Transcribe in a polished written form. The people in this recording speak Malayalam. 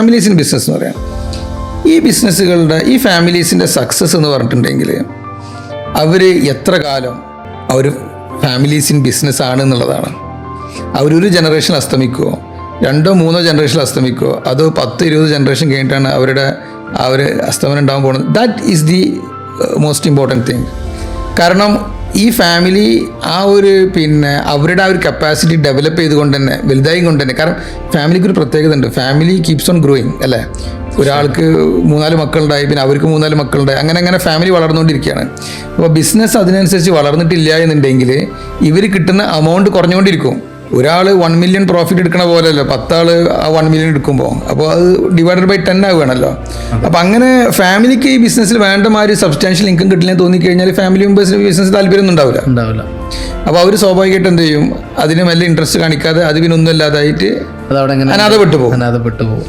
ഫാമിലീസിൻ്റെ ബിസിനസ് എന്ന് പറയാം. ഈ ബിസിനസ്സുകളുടെ ഈ ഫാമിലീസിൻ്റെ സക്സസ് എന്ന് പറഞ്ഞിട്ടുണ്ടെങ്കിൽ അവർ എത്ര കാലം അവർ ഫാമിലീസിൻ ബിസിനസ് ആണ് എന്നുള്ളതാണ്. അവരൊരു ജനറേഷൻ അസ്തമിക്കുമോ, 2 or 3 ജനറേഷൻ അസ്തമിക്കുമോ, അതോ 10-20 ജനറേഷൻ കഴിഞ്ഞിട്ടാണ് അവരുടെ ആ ഒരു അസ്തമനം ഉണ്ടാകാൻ പോകുന്നത്. That is the most important thing. കാരണം ഈ ഫാമിലി ആ ഒരു അവരുടെ ആ ഒരു കപ്പാസിറ്റി ഡെവലപ്പ് ചെയ്തുകൊണ്ട് തന്നെ വലുതായി കൊണ്ട് തന്നെ, കാരണം ഫാമിലിക്ക് ഒരു പ്രത്യേകത ഉണ്ട്. ഫാമിലി കീപ്സ് ഓൺ ഗ്രോയിങ് അല്ലേ. ഒരാൾക്ക് 3-4 മക്കളുണ്ടായി, പിന്നെ അവർക്ക് 3-4 മക്കളുണ്ടായി, അങ്ങനെ ഫാമിലി വളർന്നുകൊണ്ടിരിക്കുകയാണ്. അപ്പോൾ ബിസിനസ് അതിനനുസരിച്ച് വളർന്നിട്ടില്ല എന്നുണ്ടെങ്കിൽ ഇവർ കിട്ടുന്ന എമൗണ്ട് കുറഞ്ഞുകൊണ്ടിരിക്കും. ഒരാൾ 1 million പ്രോഫിറ്റ് എടുക്കണ പോലെയല്ലോ 10 ആൾ ആ 1 million എടുക്കുമ്പോൾ, അപ്പോൾ അത് ഡിവൈഡഡ് ബൈ 10 ആവുകയാണല്ലോ. അപ്പോൾ അങ്ങനെ ഫാമിലിക്ക് ഈ ബിസിനസ്സിൽ വേണ്ട മാതിരി സബ്സ്റ്റാൻഷ്യൽ ഇൻകം കിട്ടില്ല തോന്നിക്കഴിഞ്ഞാൽ ഫാമിലി ബിസിനസ് താല്പര്യമൊന്നും ഉണ്ടാവില്ല. അപ്പോൾ അവർ സ്വാഭാവികമായിട്ട് എന്ത് ചെയ്യും, അതിന് വലിയ ഇൻട്രസ്റ്റ് കാണിക്കാതെ അത് പിന്നെ ഒന്നും ഇല്ലാതായിട്ട് അതവിടെ അനാഥപ്പെട്ടു പോകും.